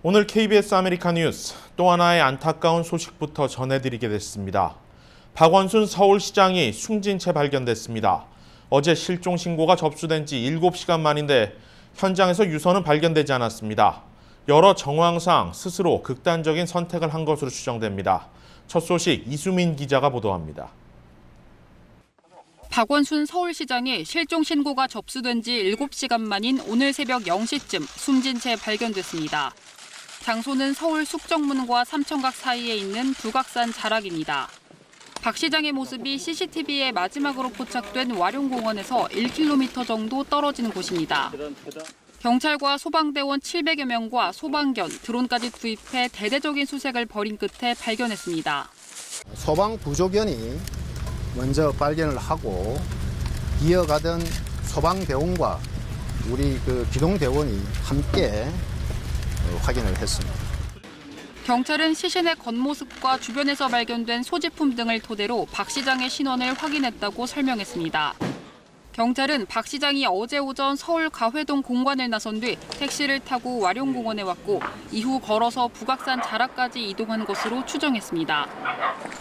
오늘 KBS 아메리카 뉴스 또 하나의 안타까운 소식부터 전해드리겠습니다. 박원순 서울시장이 숨진 채 발견됐습니다. 어제 실종 신고가 접수된 지 7시간 만인데 현장에서 유서는 발견되지 않았습니다. 여러 정황상 스스로 극단적인 선택을 한 것으로 추정됩니다. 첫 소식 이수민 기자가 보도합니다. 박원순 서울시장이 실종 신고가 접수된 지 7시간 만인 오늘 새벽 0시쯤 숨진 채 발견됐습니다. 장소는 서울 숙정문과 삼청각 사이에 있는 북악산 자락입니다. 박 시장의 모습이 CCTV에 마지막으로 포착된 와룡공원에서 1km 정도 떨어진 곳입니다. 경찰과 소방대원 700여 명과 소방견, 드론까지 투입해 대대적인 수색을 벌인 끝에 발견했습니다. 소방구조견이 먼저 발견을 하고 이어가던 소방대원과 우리 기동대원이 함께 확인을 했습니다. 경찰은 시신의 겉모습과 주변에서 발견된 소지품 등을 토대로 박 시장의 신원을 확인했다고 설명했습니다. 경찰은 박 시장이 어제 오전 서울 가회동 공관을 나선 뒤 택시를 타고 와룡공원에 왔고 이후 걸어서 북악산 자락까지 이동한 것으로 추정했습니다.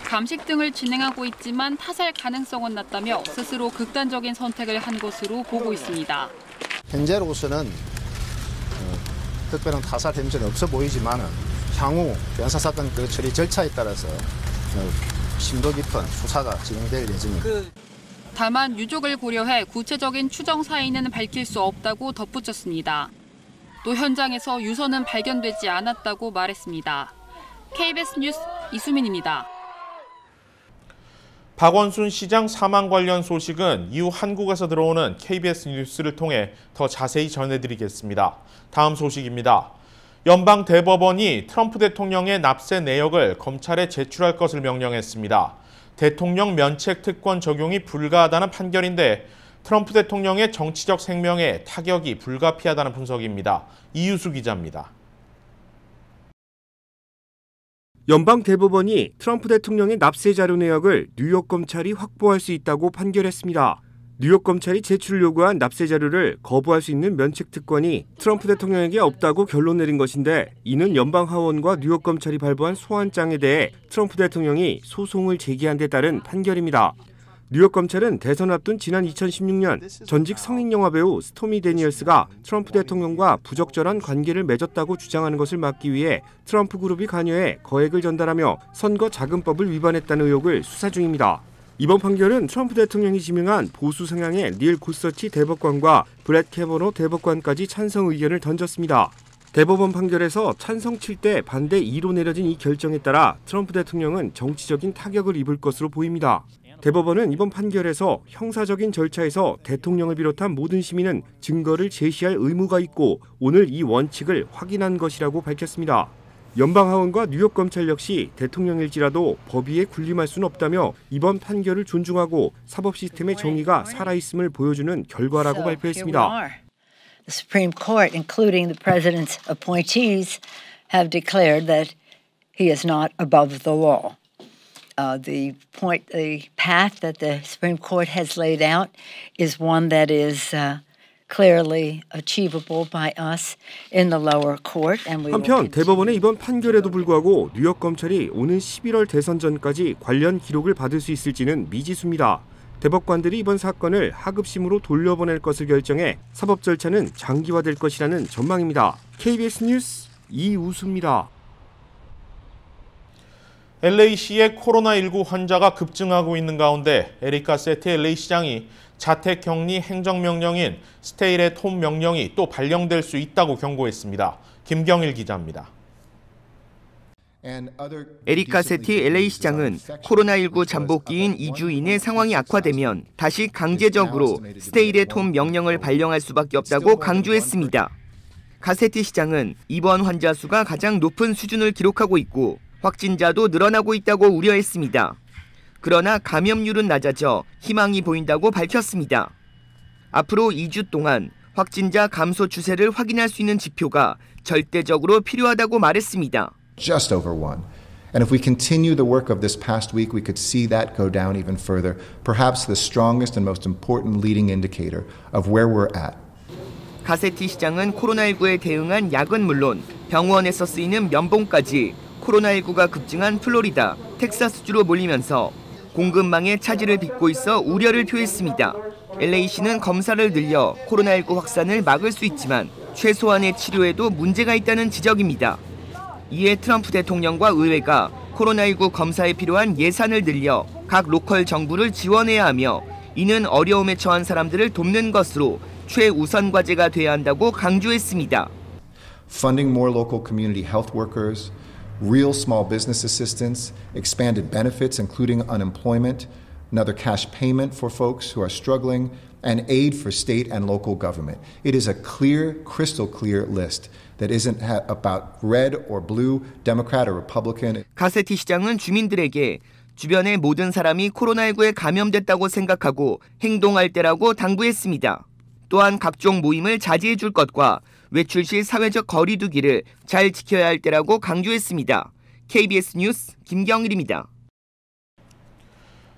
감식 등을 진행하고 있지만 타살 가능성은 낮다며 스스로 극단적인 선택을 한 것으로 보고 있습니다. 현재로서는 특별한 타살 혐의는 없어 보이지만 향후 변사사건 처리 절차에 따라서 심도 깊은 수사가 진행될 예정입니다. 다만 유족을 고려해 구체적인 추정 사인은 밝힐 수 없다고 덧붙였습니다. 또 현장에서 유서는 발견되지 않았다고 말했습니다. KBS 뉴스 이수민입니다. 박원순 시장 사망 관련 소식은 이후 한국에서 들어오는 KBS 뉴스를 통해 더 자세히 전해드리겠습니다. 다음 소식입니다. 연방대법원이 트럼프 대통령의 납세 내역을 검찰에 제출할 것을 명령했습니다. 대통령 면책 특권 적용이 불가하다는 판결인데 트럼프 대통령의 정치적 생명에 타격이 불가피하다는 분석입니다. 이유수 기자입니다. 연방대법원이 트럼프 대통령의 납세 자료 내역을 뉴욕 검찰이 확보할 수 있다고 판결했습니다. 뉴욕 검찰이 제출 요구한 납세 자료를 거부할 수 있는 면책 특권이 트럼프 대통령에게 없다고 결론 내린 것인데 이는 연방하원과 뉴욕 검찰이 발부한 소환장에 대해 트럼프 대통령이 소송을 제기한 데 따른 판결입니다. 뉴욕 검찰은 대선 앞둔 지난 2016년 전직 성인 영화 배우 스토미 데니얼스가 트럼프 대통령과 부적절한 관계를 맺었다고 주장하는 것을 막기 위해 트럼프 그룹이 관여해 거액을 전달하며 선거 자금법을 위반했다는 의혹을 수사 중입니다. 이번 판결은 트럼프 대통령이 지명한 보수 성향의 닐 고서치 대법관과 브렛 캐버너 대법관까지 찬성 의견을 던졌습니다. 대법원 판결에서 찬성 7대 반대 2로 내려진 이 결정에 따라 트럼프 대통령은 정치적인 타격을 입을 것으로 보입니다. 대법원은 이번 판결에서 형사적인 절차에서 대통령을 비롯한 모든 시민은 증거를 제시할 의무가 있고 오늘 이 원칙을 확인한 것이라고 밝혔습니다. 연방하원과 뉴욕 검찰 역시 대통령일지라도 법위에 군림할 수는 없다며 이번 판결을 존중하고 사법 시스템의 정의가 살아있음을 보여주는 결과라고 발표했습니다. The Supreme Court, including the president's appointees, have declared that he is not above the law. The path that the Supreme Court has laid out is one that is clearly achievable by us in the lower court. 한편 대법원의 이번 판결에도 불구하고 뉴욕 검찰이 오는 11월 대선 전까지 관련 기록을 받을 수 있을지는 미지수입니다. 대법관들이 이번 사건을 하급심으로 돌려보낼 것을 결정해 사법 절차는 장기화될 것이라는 전망입니다. KBS 뉴스 이우수입니다. LA시의 코로나19 환자가 급증하고 있는 가운데 에릭 가세티 LA시장이 자택격리 행정명령인 스테이 앳 홈 명령이 또 발령될 수 있다고 경고했습니다. 김경일 기자입니다. 에릭 가세티 LA시장은 코로나19 잠복기인 2주 이내 상황이 악화되면 다시 강제적으로 스테이 앳 홈 명령을 발령할 수밖에 없다고 강조했습니다. 가세티 시장은 입원 환자 수가 가장 높은 수준을 기록하고 있고 확진자도 늘어나고 있다고 우려했습니다. 그러나 감염률은 낮아져 희망이 보인다고 밝혔습니다. 앞으로 2주 동안 확진자 감소 추세를 확인할 수 있는 지표가 절대적으로 필요하다고 말했습니다. Just over 1. And if we continue the work of this past week, we could see that go down even further, perhaps the strongest and most important leading indicator of where we're at. 가세티 시장은 코로나19에 대응한 약은 물론 병원에서 쓰이는 면봉까지 코로나19가 급증한 플로리다, 텍사스주로 몰리면서 공급망에 차질을 빚고 있어 우려를 표했습니다. LA시는 검사를 늘려 코로나19 확산을 막을 수 있지만 최소한의 치료에도 문제가 있다는 지적입니다. 이에 트럼프 대통령과 의회가 코로나19 검사에 필요한 예산을 늘려 각 로컬 정부를 지원해야 하며 이는 어려움에 처한 사람들을 돕는 것으로 최우선 과제가 돼야 한다고 강조했습니다. Funding more local community health workers, real small business assistance, expanded benefits including unemployment, another cash payment for folks who are struggling, and aid for state and local government. It is a clear, crystal clear list that isn't about red or blue, Democrat or Republican. 가세티 시장은 주민들에게 주변의 모든 사람이 코로나19에 감염됐다고 생각하고 행동할 때라고 당부했습니다. 또한 각종 모임을 자제해 줄 것과 외출 시 사회적 거리 두기를 잘 지켜야 할 때라고 강조했습니다. KBS 뉴스 김경일입니다.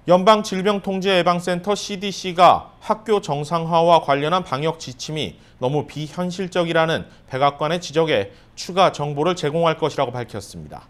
연방질병통제예방센터 CDC가 학교 정상화와 관련한 방역 지침이 너무 비현실적이라는 백악관의 지적에 추가 정보를 제공할 것이라고 밝혔습니다.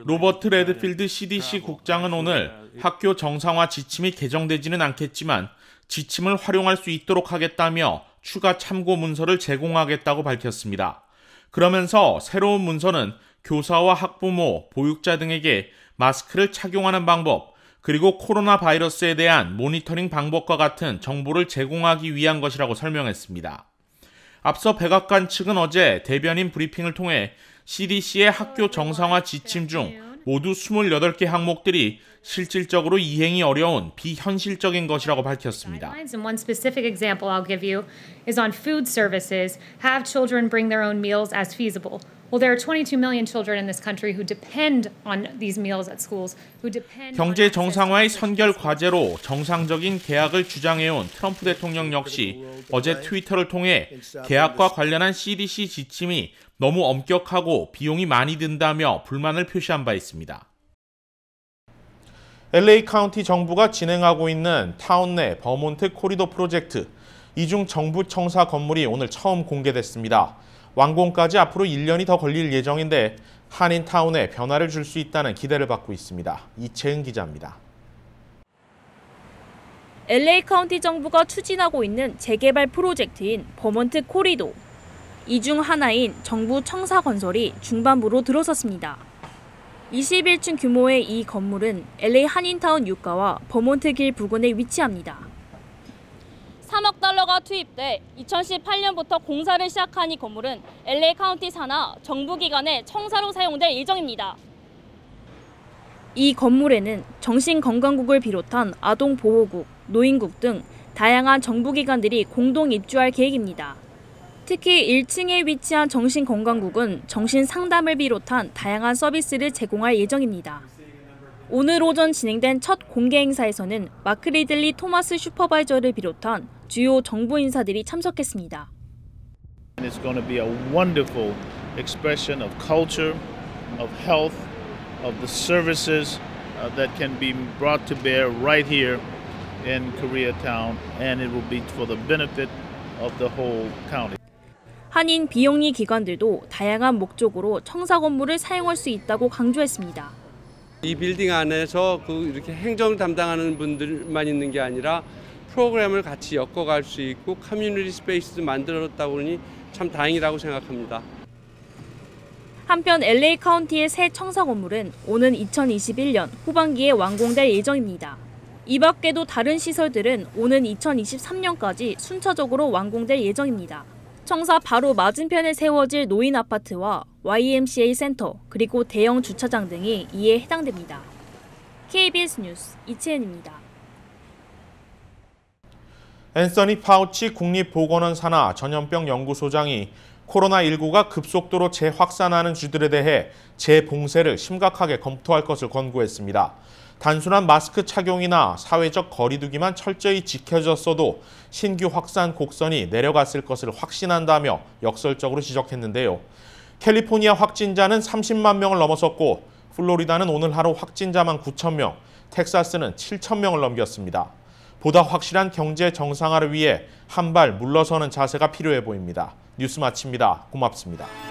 로버트 레드필드 CDC 국장은 오늘 학교 정상화 지침이 개정되지는 않겠지만 지침을 활용할 수 있도록 하겠다며 추가 참고 문서를 제공하겠다고 밝혔습니다. 그러면서 새로운 문서는 교사와 학부모, 보육자 등에게 마스크를 착용하는 방법, 그리고 코로나 바이러스에 대한 모니터링 방법과 같은 정보를 제공하기 위한 것이라고 설명했습니다. 앞서 백악관 측은 어제 대변인 브리핑을 통해 CDC의 학교 정상화 지침 중 모두 28개 항목들이 실질적으로 이행이 어려운 비현실적인 것이라고 밝혔습니다. And one specific example I'll give you is on food services. Have children bring their own meals as feasible. Well, there are 22 million children in this country who depend on these meals at schools. 경제 정상화의 선결 과제로 정상적인 계약을 주장해온 트럼프 대통령 역시 어제 트위터를 통해 계약과 관련한 CDC 지침이 너무 엄격하고 비용이 많이 든다며 불만을 표시한 바 있습니다. LA 카운티 정부가 진행하고 있는 타운 내 버몬트 코리도 프로젝트, 이중 정부 청사 건물이 오늘 처음 공개됐습니다. 완공까지 앞으로 1년이 더 걸릴 예정인데 한인타운에 변화를 줄 수 있다는 기대를 받고 있습니다. 이채은 기자입니다. LA 카운티 정부가 추진하고 있는 재개발 프로젝트인 버몬트 코리도. 이 중 하나인 정부 청사 건설이 중반부로 들어섰습니다. 21층 규모의 이 건물은 LA 한인타운 유가와 버몬트 길 부근에 위치합니다. 3억 달러가 투입돼 2018년부터 공사를 시작한 이 건물은 LA 카운티 산하 정부기관의 청사로 사용될 예정입니다. 이 건물에는 정신건강국을 비롯한 아동보호국, 노인국 등 다양한 정부기관들이 공동 입주할 계획입니다. 특히 1층에 위치한 정신건강국은 정신상담을 비롯한 다양한 서비스를 제공할 예정입니다. 오늘 오전 진행된 첫 공개 행사에서는 마크 리들리 토마스 슈퍼바이저를 비롯한 주요 정부 인사들이 참석했습니다. It's going to be a wonderful expression of culture, of health, of the services that can be brought to bear right here in Koreatown, and it will be for the benefit of the whole county. 한인 비영리 기관들도 다양한 목적으로 청사 건물을 사용할 수 있다고 강조했습니다. 이 빌딩 안에서 이렇게 행정 담당하는 분들만 있는 게 아니라 프로그램을 같이 엮어갈 수 있고 커뮤니티 스페이스도 만들었다고 보니 참 다행이라고 생각합니다. 한편 LA 카운티의 새 청사 건물은 오는 2021년 후반기에 완공될 예정입니다. 이 밖에도 다른 시설들은 오는 2023년까지 순차적으로 완공될 예정입니다. 청사 바로 맞은편에 세워질 노인 아파트와 YMCA 센터, 그리고 대형 주차장 등이 이에 해당됩니다. KBS 뉴스 이채은입니다. 앤서니 파우치 국립보건원 산하 전염병 연구소장이 코로나19가 급속도로 재확산하는 주들에 대해 재봉쇄를 심각하게 검토할 것을 권고했습니다. 단순한 마스크 착용이나 사회적 거리 두기만 철저히 지켜졌어도 신규 확산 곡선이 내려갔을 것을 확신한다며 역설적으로 지적했는데요. 캘리포니아 확진자는 30만 명을 넘어섰고 플로리다는 오늘 하루 확진자만 9천 명, 텍사스는 7천 명을 넘겼습니다. 보다 확실한 경제 정상화를 위해 한 발 물러서는 자세가 필요해 보입니다. 뉴스 마칩니다. 고맙습니다.